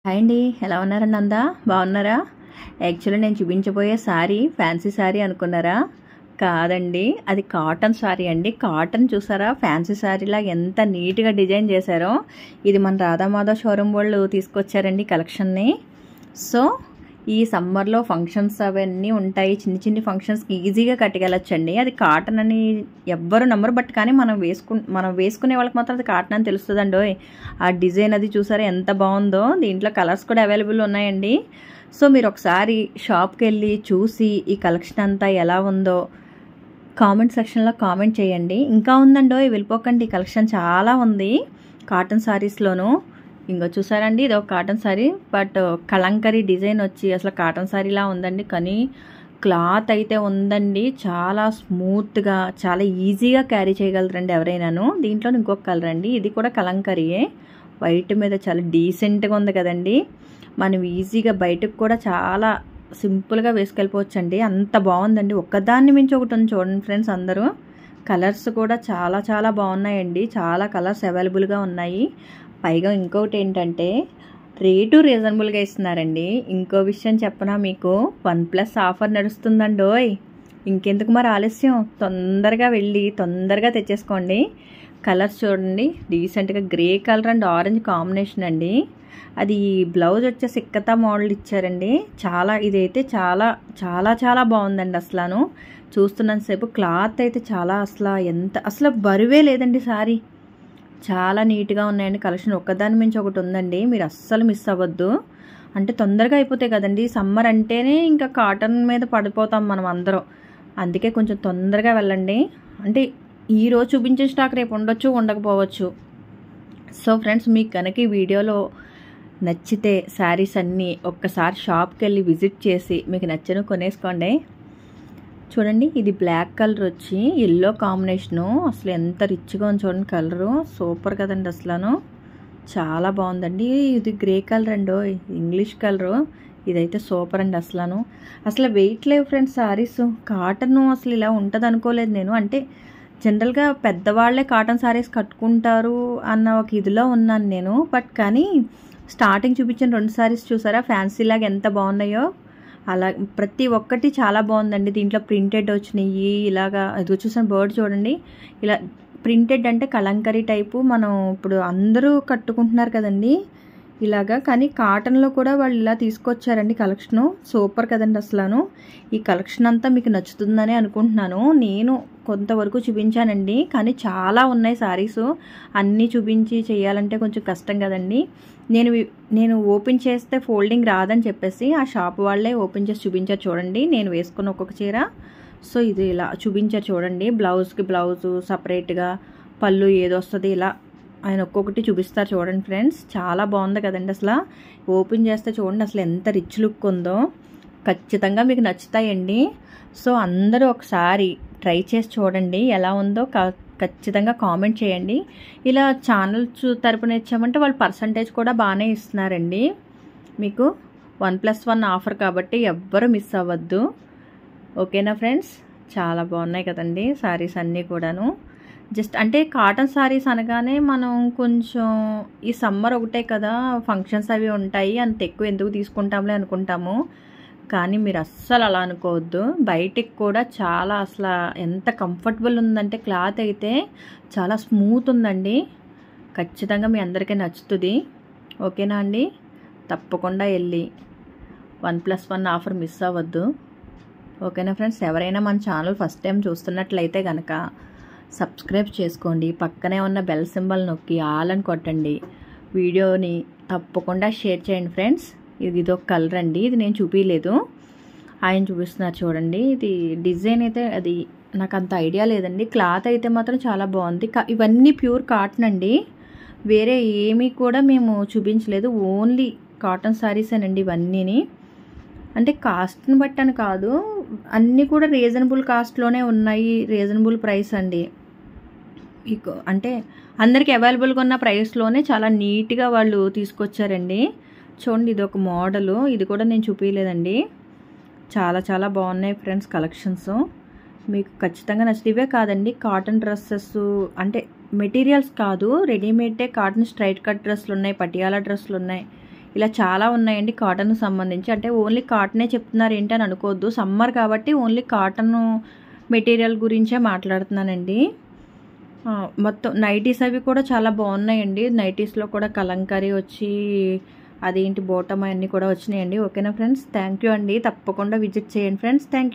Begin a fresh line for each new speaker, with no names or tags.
Hi అండి, ఎలా ఉన్నారండి? అందా బాగున్నారా? యాక్చువల్లీ నేను చూపించబోయే శారీ ఫ్యాన్సీ శారీ అనుకున్నారా? కాదండి, అది కాటన్ శారీ అండి. కాటన్ చూసారా, ఫ్యాన్సీ శారీలా ఎంత నీట్గా డిజైన్ చేశారో. ఇది మన రాధామాధవ్ షోరూమ్ వాళ్ళు తీసుకొచ్చారండి కలెక్షన్ని. సో ఈ సమ్మర్లో ఫంక్షన్స్ అవన్నీ ఉంటాయి, చిన్ని చిన్ని ఫంక్షన్స్కి ఈజీగా కట్టుకెళ్ళొచ్చండి. అది కాటన్ అని ఎవ్వరు నమ్మరు, బట్ కానీ మనం వేసుకునే వాళ్ళకి మాత్రం అది కాటన్ అని తెలుస్తుందండి. ఆ డిజైన్ అది చూసారా ఎంత బాగుందో. దీంట్లో కలర్స్ కూడా అవైలబుల్ ఉన్నాయండి. సో మీరు ఒకసారి షాప్కి వెళ్ళి చూసి ఈ కలెక్షన్ అంతా ఎలా ఉందో కామెంట్ సెక్షన్లో కామెంట్ చేయండి. ఇంకా ఉందండో, వెళ్ళిపోకండి, కలెక్షన్ చాలా ఉంది కాటన్ శారీస్లోనూ. ఇంకో చూసారండి, ఇది ఒక cotton sari, but kalamkari design వచ్చి అసలు కాటన్ శారీలా ఉందండి. కానీ క్లాత్ అయితే ఉందండి, చాలా స్మూత్గా, చాలా ఈజీగా క్యారీ చేయగలరండి ఎవరైనాను. దీంట్లో ఇంకొక కలర్ అండి, ఇది కూడా కలంకరీయే, వైట్ మీద చాలా డీసెంట్గా ఉంది కదండి. మనం ఈజీగా బయటకు కూడా చాలా సింపుల్గా వేసుకెళ్ళిపోవచ్చండి, అంత బాగుందండి. ఒక్కదాన్ని మించి ఒకటి ఉంది చూడండి ఫ్రెండ్స్. అందరూ కలర్స్ కూడా చాలా చాలా బాగున్నాయండి, చాలా కలర్స్ అవైలబుల్గా ఉన్నాయి. పైగా ఇంకొకటి ఏంటంటే రేటు రీజనబుల్గా ఇస్తున్నారండి. ఇంకో విషయం చెప్పనా మీకు, 1+ ఆఫర్ నడుస్తుందండోయ్. ఇంకెందుకు మరి ఆలస్యం, తొందరగా వెళ్ళి తొందరగా తెచ్చేసుకోండి. కలర్స్ చూడండి, డీసెంట్గా grey colour and orange combination అండి. అది బ్లౌజ్ వచ్చే సిక్కతా మోడల్ ఇచ్చారండి. ఇదైతే చాలా చాలా చాలా బాగుందండి. అసలు చూస్తున్నంతసేపు క్లాత్ అయితే చాలా అసలు బరువే లేదండి. సారీ చాలా నీట్గా ఉన్నాయండి. కలెక్షన్ ఒక్కదాని మించి ఒకటి ఉందండి, మీరు అస్సలు మిస్ అవ్వద్దు. అంటే తొందరగా అయిపోతాయి కదండి, సమ్మర్ అంటేనే ఇంకా కాటన్ మీద పడిపోతాం మనం అందరం. అందుకే కొంచెం తొందరగా వెళ్ళండి. అంటే ఈరోజు చూపించే స్టాక్ రేపు ఉండొచ్చు, ఉండకపోవచ్చు. సో ఫ్రెండ్స్, మీకు కనుక ఈ వీడియోలో నచ్చితే శారీస్ అన్నీ ఒక్కసారి షాప్కి వెళ్ళి విజిట్ చేసి మీకు నచ్చను కొనేసుకోండి. చూడండి, ఇది బ్లాక్ కలర్ వచ్చి ఎల్లో కాంబినేషను, అసలు ఎంత రిచ్గా ఉంది చూడండి. కలరు సూపర్ కదండి, అసలు చాలా బాగుందండి. ఇది గ్రే కలర్ అండి, ఇంగ్లీష్ కలరు. ఇదైతే సూపర్ అండి. అసలు వెయిట్ లేవు ఫ్రెండ్స్ శారీస్. కాటన్ అసలు ఇలా ఉంటుంది అనుకోలేదు నేను. అంటే జనరల్గా పెద్దవాళ్లే కాటన్ శారీస్ కట్టుకుంటారు అన్న ఒక ఇదిలో ఉన్నాను నేను. బట్ కానీ స్టార్టింగ్ చూపించిన 2 శారీస్ చూసారా, ఫ్యాన్సీలాగా ఎంత బాగున్నాయో. అలా ప్రతి ఒక్కటి చాలా బాగుందండి. దీంట్లో ప్రింటెడ్ వచ్చినాయి, ఇలాగా అది చూసాను బర్డ్ చూడండి. ఇలా ప్రింటెడ్ అంటే కలంకరీ టైపు, మనం ఇప్పుడు అందరూ కట్టుకుంటున్నారు కదండి ఇలాగా. కానీ కాటన్లో కూడా వాళ్ళు ఇలా తీసుకొచ్చారండి కలెక్షను. సూపర్ కదండి. అసలు ఈ కలెక్షన్ అంతా మీకు నచ్చుతుందని అనుకుంటున్నాను. నేను కొంతవరకు చూపించానండి, కానీ చాలా ఉన్నాయి శారీస్. అన్నీ చూపించి చేయాలంటే కొంచెం కష్టం కదండి. నేను ఓపెన్ చేస్తే ఫోల్డింగ్ రాదని చెప్పేసి ఆ షాప్ వాళ్ళే ఓపెన్ చేసి చూపించారు చూడండి. నేను వేసుకున్న ఒక్కొక్క చీర. సో ఇది ఇలా చూపించారు చూడండి, బ్లౌజ్కి బ్లౌజు సపరేట్గా, పళ్ళు ఏదొస్తుంది ఇలా ఆయన ఒక్కొక్కటి చూపిస్తారు చూడండి ఫ్రెండ్స్. చాలా బాగుంది కదండి. అసలు ఓపెన్ చేస్తే చూడండి అసలు ఎంత రిచ్ లుక్ ఉందో. ఖచ్చితంగా మీకు నచ్చుతాయండి. సో అందరూ ఒకసారి ట్రై చేసి చూడండి, ఎలా ఉందో ఖచ్చితంగా కామెంట్ చేయండి. ఇలా ఛానల్ తరపున ఇచ్చామంటే వాళ్ళు పర్సంటేజ్ కూడా బాగానే ఇస్తున్నారండి మీకు. 1+1 ఆఫర్ కాబట్టి ఎవ్వరు మిస్ అవ్వద్దు. ఓకేనా ఫ్రెండ్స్, చాలా బాగున్నాయి కదండి శారీస్ అన్నీ కూడాను. జస్ట్ అంటే కాటన్ శారీస్ అనగానే మనం కొంచెం ఈ సమ్మర్ ఒకటే కదా ఫంక్షన్స్ అవి ఉంటాయి, అంత ఎక్కువ ఎందుకు తీసుకుంటాంలే అనుకుంటాము. కానీ మీరు అస్సలు అలా అనుకోవద్దు. బయటికి కూడా చాలా ఎంత కంఫర్టబుల్ ఉందంటే క్లాత్ అయితే చాలా స్మూత్ ఉందండి. ఖచ్చితంగా మీ అందరికీ నచ్చుతుంది. ఓకేనా అండి, తప్పకుండా వెళ్ళి 1+1 ఆఫర్ మిస్ అవ్వద్దు. ఓకేనా ఫ్రెండ్స్, ఎవరైనా మన ఛానల్ ఫస్ట్ టైం చూస్తున్నట్లయితే కనుక సబ్స్క్రైబ్ చేసుకోండి. పక్కనే ఉన్న బెల్ సింబల్ నొక్కి ఆల్ అని కొట్టండి. వీడియోని తప్పకుండా షేర్ చేయండి ఫ్రెండ్స్. ఇది ఒక కలర్ అండి, ఇది నేను చూపించలేదు, ఆయన చూపిస్తున్నారు చూడండి. ఇది డిజైన్ అయితే అది నాకు అంత ఐడియా లేదండి. క్లాత్ అయితే మాత్రం చాలా బాగుంది. ఇవన్నీ ప్యూర్ కాటన్ అండి, వేరే ఏమీ కూడా మేము చూపించలేదు, ఓన్లీ కాటన్ శారీసేనండి ఇవన్నీని. అంటే కాస్ట్ని బట్టి అని కాదు, అన్నీ కూడా రీజనబుల్ కాస్ట్లోనే ఉన్నాయి, రీజనబుల్ ప్రైస్ అండి. అంటే అందరికీ అవైలబుల్గా ఉన్న ప్రైస్లోనే చాలా నీట్గా వాళ్ళు తీసుకొచ్చారండి. చూడండి, ఇది ఒక మోడలు, ఇది కూడా నేను చూపించలేదండి. చాలా చాలా బాగున్నాయి ఫ్రెండ్స్ కలెక్షన్స్, మీకు ఖచ్చితంగా నచ్చుతాయి. ఇవే కాదండి, కాటన్ డ్రెస్సెస్ అంటే మెటీరియల్స్ కాదు, రెడీమేడే కాటన్ స్ట్రైట్ కట్ డ్రెస్సులు ఉన్నాయి, పటియాలా డ్రెస్సులు ఉన్నాయి. ఇలా చాలా ఉన్నాయండి కాటన్కి సంబంధించి. అంటే ఓన్లీ కాటనే చెప్తున్నారు ఏంటి అని అనుకోవద్దు, సమ్మర్ కాబట్టి ఓన్లీ కాటన్ మెటీరియల్ గురించే మాట్లాడుతున్నానండి. మొత్తం నైటీస్ అవి కూడా చాలా బాగున్నాయండి. నైటీస్లో కూడా కలంకారీ వచ్చి అదేంటి బోటం అన్నీ కూడా వచ్చినాయండి. ఓకేనా ఫ్రెండ్స్, థ్యాంక్ యూ అండి. తప్పకుండా విజిట్ చేయండి ఫ్రెండ్స్. Thank you.